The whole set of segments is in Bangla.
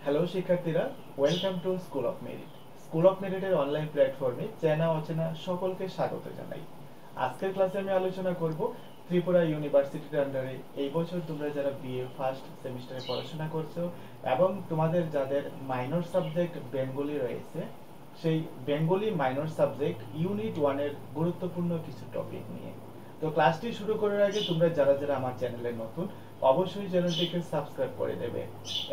হ্যালো শিক্ষার্থীরা, welcome to school of merit. School of মেরিটের অনলাইন প্ল্যাটফর্মে চেনা অচেনা সকলকে স্বাগত জানাই। আজকের ক্লাসে আমি আলোচনা করব ত্রিপুরা ইউনিভার্সিটির আন্ডারে এই বছর তোমরা যারা বিএ ফার্স্ট সেমিস্টারে পড়াশোনা করছো এবং তোমাদের যাদের মাইনর সাবজেক্ট বেঙ্গলি রয়েছে, সেই বেঙ্গলি মাইনর সাবজেক্ট ইউনিট 1 এর গুরুত্বপূর্ণ কিছু টপিক নিয়ে। তো ক্লাসটি শুরু করার আগে তোমরা যারা যারা আমার চ্যানেলে নতুন, অবশ্যই চ্যানেলটিকে সাবস্ক্রাইব করে দেবে।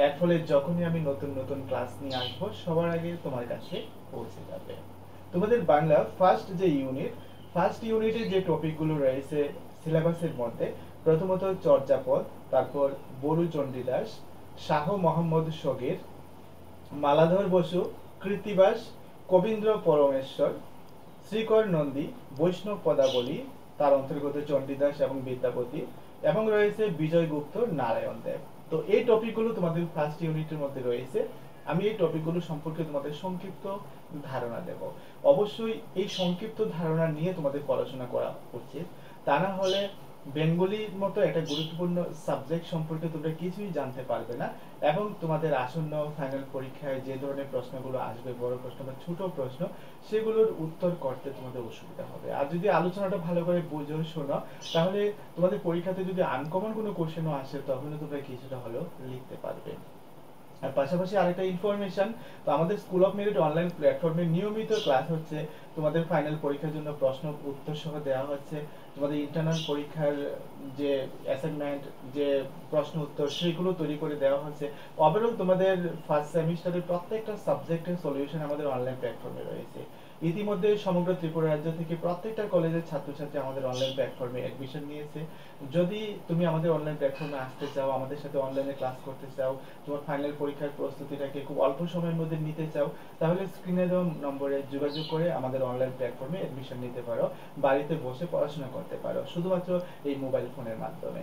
এর ফলে যখনই আমি নতুন নতুন ক্লাস নিয়ে আসবো সবার আগে তোমার কাছে পৌঁছে যাবে। তোমাদের বাংলা ফার্স্ট ইউনিটে যে টপিকগুলো রয়েছে সিলেবাসের মধ্যে, প্রথমত চর্যাপদ, তারপর বরু চণ্ডীদাস, শাহ মোহাম্মদ শগীর, মালাধর বসু, কৃত্তিবাস, কবীন্দ্র পরমেশ্বর, শ্রীকর নন্দী, বৈষ্ণব পদাবলী, তার অন্তর্গত চণ্ডীদাস এবং বিদ্যাপতি, এবং রয়েছে বিজয়গুপ্ত, নারায়ণ দেব। তো এই টপিকগুলো তোমাদের ফার্স্ট ইউনিটের মধ্যে রয়েছে। আমি এই টপিকগুলো সম্পর্কে তোমাদের সংক্ষিপ্ত ধারণা দেব। অবশ্যই এই সংক্ষিপ্ত ধারণা নিয়ে তোমাদের পড়াশোনা করা উচিত, তা না হলে বেঙ্গলির মতো একটা গুরুত্বপূর্ণ সাবজেক্ট সম্পর্কে তোমরা কিছুই জানতে পারবে না এবং তোমাদের আসন্ন ফাইনাল পরীক্ষায় যে ধরনের প্রশ্নগুলো আসবে, বড় প্রশ্ন বা ছোট প্রশ্ন, সেগুলোর উত্তর করতে তোমাদের অসুবিধা হবে। আর যদি আলোচনাটা ভালো করে বুঝো, শোনো, তাহলে তোমাদের পরীক্ষাতে যদি আনকমন কোনো কোশ্চেনও আসে তখনও তোমরা কিছুটা হলেও লিখতে পারবে। আর পাশাপাশি আরেকটা ইনফরমেশন, তো আমাদের স্কুল অফ মেরিট অনলাইন প্ল্যাটফর্মে নিয়মিত ক্লাস হচ্ছে। তোমাদের ফাইনাল পরীক্ষার জন্য প্রশ্ন উত্তর সহ দেওয়া হচ্ছে। তোমাদের ইন্টারনাল পরীক্ষার যে অ্যাসাইনমেন্ট, যে প্রশ্ন উত্তর, সেগুলো তৈরি করে দেওয়া হচ্ছে। ওভারঅল তোমাদের ফার্স্ট সেমিস্টারের প্রত্যেকটা সাবজেক্টের সলিউশন আমাদের অনলাইন প্ল্যাটফর্মে রয়েছে। ইতিমধ্যে সমগ্র ত্রিপুরা রাজ্য থেকে প্রত্যেকটা কলেজের ছাত্রছাত্রী আমাদের অনলাইন প্ল্যাটফর্মে অ্যাডমিশন নিয়েছে। যদি তুমি আমাদের অনলাইন প্ল্যাটফর্মে আসতে চাও, আমাদের সাথে অনলাইনে ক্লাস করতে চাও, তোমার ফাইনাল পরীক্ষার প্রস্তুতিটাকে খুব অল্প সময়ের মধ্যে নিতে চাও, তাহলে স্ক্রিনে দেওয়া নম্বরে যোগাযোগ করে আমাদের অনলাইন প্ল্যাটফর্মে অ্যাডমিশন নিতে পারো। বাড়িতে বসে পড়াশোনা করতে পারো শুধুমাত্র এই মোবাইল ফোনের মাধ্যমে।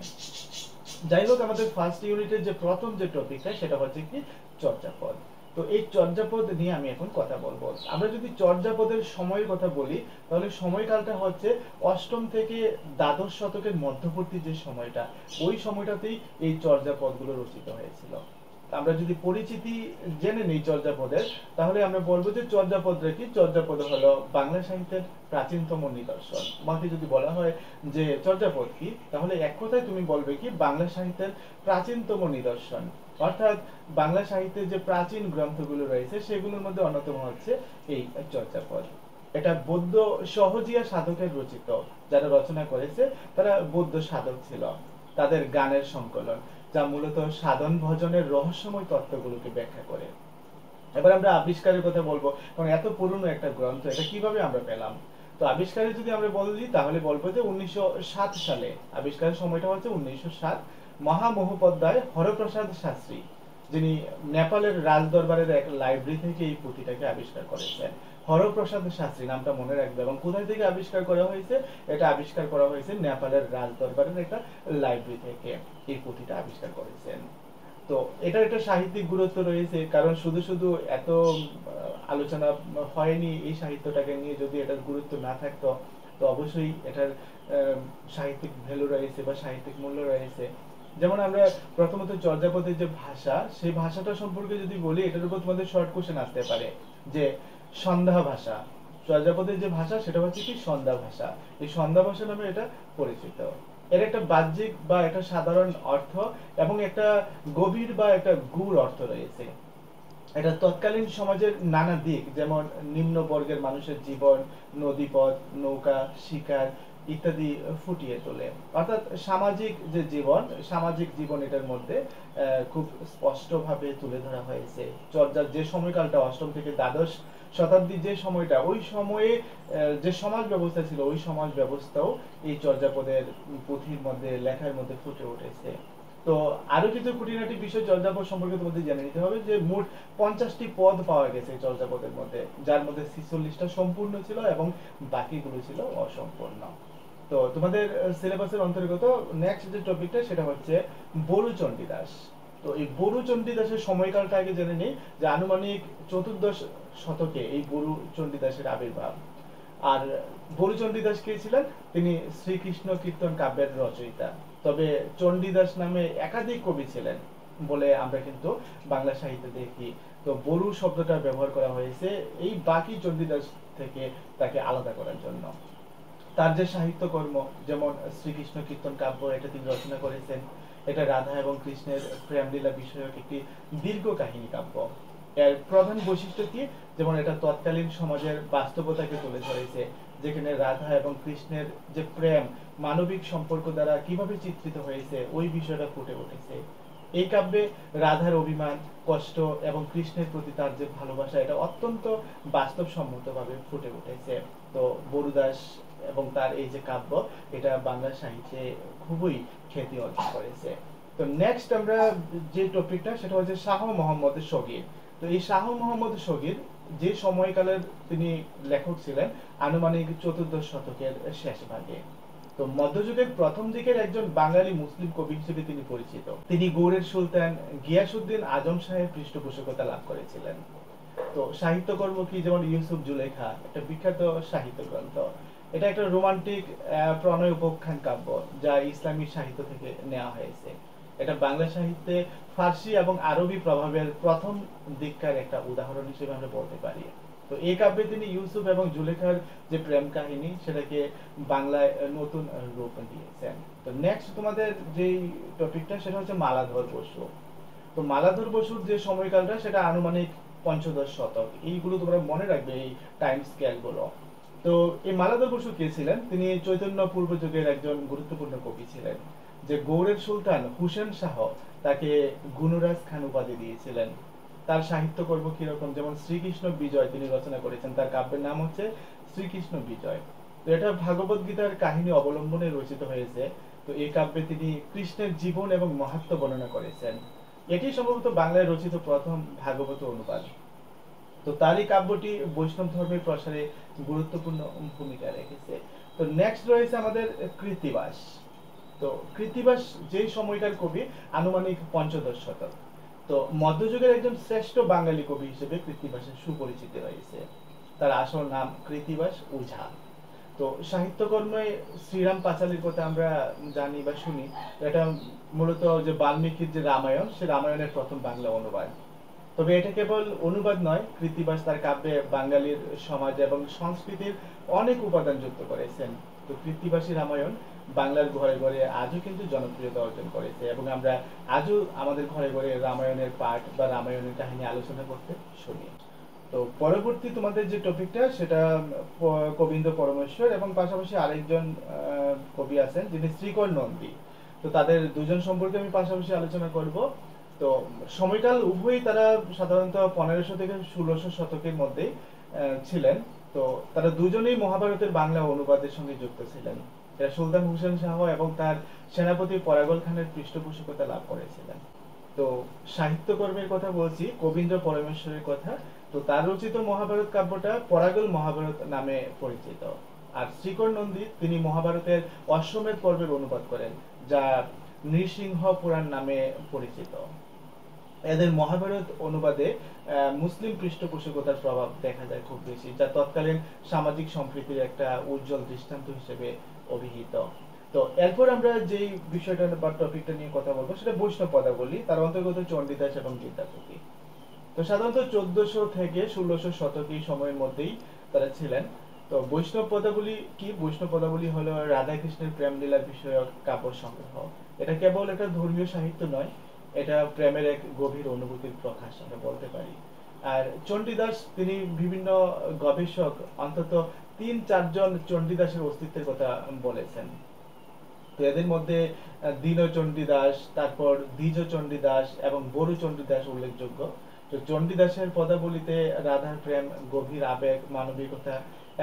যাই হোক, আমাদের ফার্স্ট ইউনিটের যে প্রথম যে টপিকটা সেটা হচ্ছে কি চর্যাপদ। তো এই চর্যাপদ নিয়ে আমি এখন কথা বলবো। আমরা যদি চর্যাপদের সময়ের কথা বলি, তাহলে সময়কালটা হচ্ছে অষ্টম থেকে দ্বাদশ শতকের মধ্যবর্তী যে সময়টা, ওই সময়টাতেই এই চর্যাপদগুলো রচিত হয়েছিল। আমরা যদি পরিচিতি জেনে নিই চর্যাপদের, তাহলে আমরা বলবো যে চর্যাপদটা কি? চর্যাপদ হলো বাংলা সাহিত্যের প্রাচীনতম নিদর্শন। মাকে যদি বলা হয় যে চর্যাপদ কি, তাহলে এক কথায় তুমি বলবে কি বাংলা সাহিত্যের প্রাচীনতম নিদর্শন। অর্থাৎ বাংলা সাহিত্যের যে প্রাচীন গ্রন্থগুলো রয়েছে সেগুলোর মধ্যে অন্যতম হচ্ছে এই চর্যাপদ। এটা বৌদ্ধ সহজিয়া সাধকের রচিত। যারা রচনা করেছে তারা বৌদ্ধ সাধক ছিল। তাদের গানের সংকলন, যা মূলত সাধন ভজনের রহস্যময় তত্ত্বগুলোকে ব্যাখ্যা করে। এবার আমরা আবিষ্কারের কথা বলবো, কারণ এত পুরনো একটা গ্রন্থ, এটা কিভাবে আমরা পেলাম? তো আবিষ্কারে যদি আমরা বলি তাহলে বলবো যে 1907 সালে। আবিষ্কারের সময়টা হচ্ছে 1907। মহামহোপাধ্যায় হরপ্রসাদ শাস্ত্রী, যিনি নেপালের রাজ দরবারের এক লাইব্রেরি থেকে এই পুঁথিটাকে আবিষ্কার করেছেন। হরপ্রসাদ শাস্ত্রী নামটা মনে রাখবে। এবং কোথায় থেকে আবিষ্কার করা হয়েছে? এটা আবিষ্কার করা হয়েছে নেপালের রাজ দরবারের একটা লাইব্রেরি থেকে এই পুঁথিটা আবিষ্কার করেছেন। তো এটার একটা সাহিত্যিক গুরুত্ব রয়েছে, কারণ শুধু শুধু এত আলোচনা হয়নি এই সাহিত্যটাকে নিয়ে যদি এটার গুরুত্ব না থাকতো। তো অবশ্যই এটার সাহিত্যিক ভ্যালু রয়েছে বা সাহিত্যিক মূল্য রয়েছে। যেমন আমরা প্রথমত চর্যাপদের যে ভাষা, সেই ভাষাটা সম্পর্কে যদি বলি, এটার উপর তোমাদের শর্ট কোশ্চেন আসতে পারে যে সন্ধ্যা ভাষা। চর্যাপদের যে ভাষা সেটা হচ্ছে কি সন্ধ্যা ভাষা। এই সন্ধ্যা ভাষা নামে এটা পরিচিত। এর একটা বাহ্যিক বা একটা সাধারণ অর্থ এবং একটা গভীর বা একটা গূঢ় অর্থ রয়েছে। এটা তৎকালীন সমাজের নানা দিক, যেমন নিম্ন বর্গের মানুষের জীবন, নদীপথ, নৌকা, শিকার ইত্যাদি ফুটিয়ে তোলে। অর্থাৎ সামাজিক যে জীবন, সামাজিক জীবন এটার মধ্যে খুব স্পষ্টভাবে তুলে ধরা হয়েছে। চর্যার যে সময়কালটা অষ্টম থেকে দ্বাদশ শতাব্দীর যে সময়টা, ওই সময়ে যে সমাজ ব্যবস্থা ছিল, ওই সমাজ ব্যবস্থাও এই চর্যাপদের পুঁথির মধ্যে, লেখার মধ্যে ফুটে উঠেছে। তো আরো কিছু খুঁটিনাটি বিষয় চর্যাপদ সম্পর্কে তোমাদের জেনে নিতে হবে যে মোট 50টি পদ পাওয়া গেছে চর্যাপদের মধ্যে, যার মধ্যে 46টা সম্পূর্ণ ছিল এবং বাকিগুলো ছিল অসম্পূর্ণ। তো তোমাদের সিলেবাসের অন্তর্গত নেক্সট যে টপিকটা সেটা হচ্ছে বরু চণ্ডীদাস। তো এই বরু চণ্ডীদাসের সময়কালটা আগে জেনে নিই, যে আনুমানিক চতুর্দশ শতকে এই বরু চণ্ডীদাসের আবির্ভাব। আর বরু চণ্ডীদাস কে ছিলেন? তিনি শ্রীকৃষ্ণ কীর্তন কাব্যের রচয়িতা। তবে চণ্ডীদাস নামে একাধিক কবি ছিলেন। বলে আমরা কিন্তু বাংলা সাহিত্যে দেখি। তো বরু শব্দটা ব্যবহার করা হয়েছে এই বাকি চণ্ডীদাস থেকে তাকে আলাদা করার জন্য। তার যে সাহিত্যকর্ম, যেমন শ্রীকৃষ্ণ কীর্তন কাব্য, এটা তিনি রচনা করেছেন। এটা রাধা এবং কৃষ্ণের প্রেমলীলা বিষয়ক একটি দীর্ঘ কাহিনী কাব্য। এর প্রধান বৈশিষ্ট্য কি? যেমন এটা তৎকালীন সমাজের বাস্তবতাকে তুলে ধরেছে, যেখানে রাধা এবং কৃষ্ণের যে প্রেম মানবিক সম্পর্ক দ্বারা কিভাবে চিত্রিত হয়েছে ওই বিষয়টা ফুটে উঠেছে। এই কাব্যে রাধার অভিমান, কষ্ট এবং কৃষ্ণের প্রতি তার যে ভালোবাসা, এটা অত্যন্ত বাস্তবসম্মতভাবে ফুটে উঠেছে। তো বরুদাস এবং তার এই যে কাব্য, এটা বাংলা সাহিত্যে খুবই খ্যাতি অর্জন করেছে। তো নেক্সট আমরা যে টপিকটা, সেটা হচ্ছে শাহ মোহাম্মদ শগীর। তো এই শাহ মোহাম্মদ শগীর যে সময়কালের তিনি লেখক ছিলেন, আনুমানিক 14 শতকের শেষ ভাগে। তো মধ্যযুগের প্রথম দিকের একজন বাঙালি মুসলিম কবি হিসেবে তিনি পরিচিত। তিনি গৌড়ের সুলতান গিয়াসউদ্দিন আজম শাহের পৃষ্ঠপোষকতা লাভ করেছিলেন। তো সাহিত্যকর্ম কি? যেমন ইউসুফ জুলেখা, একটা বিখ্যাত সাহিত্য গ্রন্থ। এটা একটা রোমান্টিক প্রণয় উপাখ্যান কাব্য, যা ইসলামী সাহিত্য থেকে নেওয়া হয়েছে। এটা বাংলা সাহিত্যে ফার্সি এবং আরবি প্রভাবের প্রথম দিককার একটা উদাহরণ হিসেবে আমরা বলতে পারি। তো এই কাব্যে তিনি ইউসুফ এবং জুলেখার যে প্রেম কাহিনী, সেটাকে বাংলায় নতুন রূপ দিয়েছেন। তো নেক্সট তোমাদের যেই টপিকটা, সেটা হচ্ছে মালাধর বসু। তো মালাধর বসুর যে সময়কালটা, সেটা আনুমানিক 15 শতক। এইগুলো তোমরা মনে রাখবে, এই টাইম স্কেল গুলো। তো এই মালাধর বসু কে ছিলেন? তিনি চৈতন্য পূর্ব যুগের একজন গুরুত্বপূর্ণ কবি ছিলেন, যে গৌড়ের সুলতান হুসেন শাহ তাকে গুণরাজ খান উপাধি দিয়েছিলেন। তার সাহিত্যকর্ম কিরকম? যেমন শ্রীকৃষ্ণ বিজয় তিনি রচনা করেছেন, তার কাব্যের নাম হচ্ছে শ্রীকৃষ্ণ বিজয়। তো এটা ভাগবত গীতার কাহিনী অবলম্বনে রচিত হয়েছে। তো এই কাব্যে তিনি কৃষ্ণের জীবন এবং মাহাত্ম্য বর্ণনা করেছেন। এটি সম্ভবত বাংলায় রচিত প্রথম ভাগবত অনুবাদ। তো তারই কাব্যটি বৈষ্ণব ধর্মের প্রসারে গুরুত্বপূর্ণ ভূমিকা রেখেছে। তো নেক্সট রয়েছে আমাদের কৃত্তিবাস। তো কৃত্তিবাস যেই সময়কার কবি, আনুমানিক 15 শতক। তো মধ্যযুগের একজন শ্রেষ্ঠ বাঙালি কবি হিসেবে কৃত্তিবাসের সুপরিচিতি রয়েছে। তার আসল নাম কৃত্তিবাস ওঝা। তো সাহিত্যকর্মে শ্রীরাম পাঁচালীর কথা আমরা জানি বা শুনি। এটা মূলত যে বাল্মীকির যে রামায়ণ, সে রামায়ণের প্রথম বাংলা অনুবাদ। তবে এটা কেবল অনুবাদ নয়, কৃত্তিবাস তার কাব্যে বাঙালির সমাজ এবং সংস্কৃতির অনেক উপাদান যুক্ত করেছেন। তো কৃত্তিবাসী রামায়ণ বাংলার ঘরে ঘরে আজও কিন্তু জনপ্রিয়তা অর্জন করেছে, এবং আমরা আজও আমাদের ঘরে ঘরে রামায়ণের পাঠ বা রামায়ণের কাহিনী আলোচনা করতে শুনি। তো পরবর্তী তোমাদের যে টপিকটা, সেটা কবীন্দ পরমেশ্বর এবং পাশাপাশি আরেকজন কবি আছেন, যিনি শ্রীকর নন্দী। তো তাদের দুজন সম্পর্কে আমি পাশাপাশি আলোচনা করব। তো সময়কাল উভয়ই তারা সাধারণত 1500 থেকে 1600 শতকের মধ্যেই ছিলেন। তো তারা দুজনেই মহাভারতের বাংলা অনুবাদের সঙ্গে যুক্ত ছিলেন। এরা সুলতান হুসেন শাহ এবং তার সেনাপতি পরাগল খানের পৃষ্ঠপোষকতা লাভ করেছিলেন। তো সাহিত্যকর্মের কথা বলছি, কবীন্দ্র পরমেশ্বরের কথা। তো তার রচিত মহাভারত কাব্যটা পরাগল মহাভারত নামে পরিচিত। আর শ্রীকর নন্দী তিনি মহাভারতের অশ্বমেধ পর্বের অনুবাদ করেন, যা নৃসিংহ পুরাণ নামে পরিচিত। এদের মহাভারত অনুবাদে মুসলিম পৃষ্ঠপোষকতার প্রভাব দেখা যায় খুব বেশি, যা তৎকালীন সামাজিক সম্প্রীতির একটা উজ্জ্বল দৃষ্টান্ত হিসেবে অভিহিত। তো এরপর আমরা যেই বিষয়টা বা টপিকটা নিয়ে কথা বলবো, সেটা বৈষ্ণব পদাবলী। তার অন্তর্গত চণ্ডীদাস এবং বিদ্যাপতি। তো সাধারণত 1400 থেকে 1600 শতক এই সময়ের মধ্যেই তারা ছিলেন। তো বৈষ্ণব পদাবলী কি? বৈষ্ণব পদাবলী হলো রাধা কৃষ্ণের প্রেমলীলা বিষয়ক কাব্য সংগ্রহ। এটা কেবল একটা ধর্মীয় সাহিত্য নয়, এটা প্রেমের এক গভীর অনুভূতির প্রকাশ আমরা বলতে পারি। আর চণ্ডীদাস তিনি বিভিন্ন গবেষক অন্তত 3-4 জন চণ্ডীদাসের অস্তিত্বের কথা বলেছেন। তো এদের মধ্যে দীন চণ্ডীদাস, তারপর দ্বিজ চণ্ডীদাস এবং বরু চণ্ডীদাস উল্লেখযোগ্য। তো চণ্ডীদাসের পদাবলীতে রাধার প্রেম, গভীর আবেগ, মানবিকতা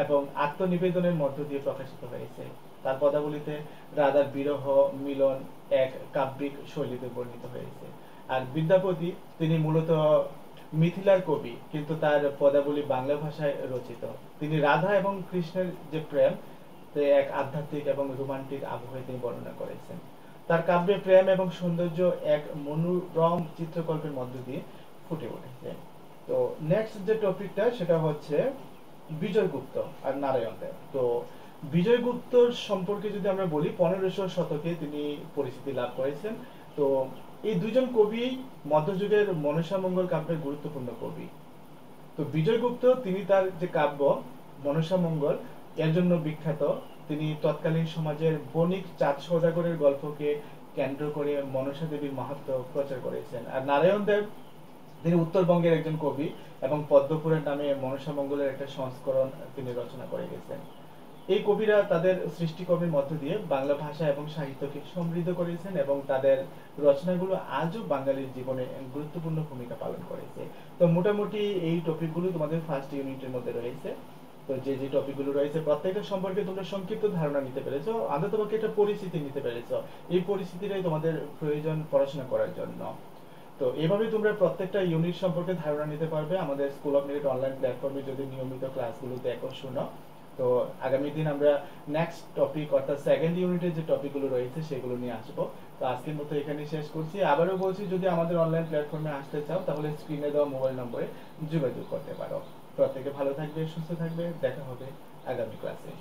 এবং আত্মনিবেদনের মধ্য দিয়ে প্রকাশিত হয়েছে। তার পদাবলীতে রাধার বিরহ মিলন এক কাব্যিক শৈলীতে বর্ণিত হয়েছে। আর বিদ্যাপতি তিনি মূলত মিথিলার কবি, কিন্তু তার পদাবলী বাংলা ভাষায় রচিত। তিনি রাধা এবং কৃষ্ণের যে প্রেম, এক আধ্যাত্মিক এবং রোমান্টিক আবহে তিনি বর্ণনা করেছেন। তার কাব্যে প্রেম এবং সৌন্দর্য এক মনোরম চিত্রকল্পের মধ্য দিয়ে ফুটে উঠেছে। তো নেক্সট যে টপিকটা, সেটা হচ্ছে বিজয়গুপ্ত আর নারায়ণ দেব। তো বিজয়গুপ্তর সম্পর্কে যদি আমরা বলি, 1500 শতকে তিনি পরিচিতি লাভ করেছেন। তো এই দুইজন কবি মধ্যযুগের মনসামঙ্গল কাব্যের গুরুত্বপূর্ণ কবি। তো বিজয়গুপ্ত তিনি তার যে কাব্য মনসামঙ্গল এর জন্য বিখ্যাত। তিনি তৎকালীন সমাজের বণিক চাঁদ সওদাগরের গল্পকে কেন্দ্র করে মনসা দেবীর মাহাত্ম্য প্রচার করেছেন। আর নারায়ণ দেব তিনি উত্তরবঙ্গের একজন কবি এবং পদ্মপুরাণ নামে মনসামঙ্গলের একটা সংস্করণ তিনি রচনা করে গেছেন। এই কবিরা তাদের সৃষ্টিকর্মের মধ্য দিয়ে বাংলা ভাষা এবং সাহিত্যকে সমৃদ্ধ করেছেন এবং তাদের রচনাগুলো আজও বাঙালির জীবনে গুরুত্বপূর্ণ ভূমিকা পালন করেছে। তো মোটামুটি এই টপিকগুলো তোমাদের ফার্স্ট ইউনিটের মধ্যে রয়েছে। তো যে যে টপিকগুলো রয়েছে প্রত্যেকটা সম্পর্কে তোমরা সংক্ষিপ্ত ধারণা নিতে পেরেছো, আদৌ তোমাকে একটা পরিস্থিতি নিতে পেরেছো। এই পরিস্থিতিটাই তোমাদের প্রয়োজন পড়াশোনা করার জন্য। তো এভাবে তোমরা প্রত্যেকটা ইউনিট সম্পর্কে ধারণা নিতে পারবে আমাদের স্কুল অফ মেরিট অনলাইন প্ল্যাটফর্মে যদি নিয়মিত ক্লাসগুলো দেখো শুনো। তো আগামী দিন আমরা নেক্সট টপিক অর্থাৎ সেকেন্ড ইউনিটের যে টপিকগুলো রয়েছে সেগুলো নিয়ে আসবো। তো আজকের মতো এখানে শেষ করছি। আবারও বলছি, যদি আমাদের অনলাইন প্ল্যাটফর্মে আসতে চাও তাহলে স্ক্রিনে দেওয়া মোবাইল নম্বরে যোগাযোগ করতে পারো। প্রত্যেকে ভালো থাকবে, সুস্থ থাকবে। দেখা হবে আগামী ক্লাসে।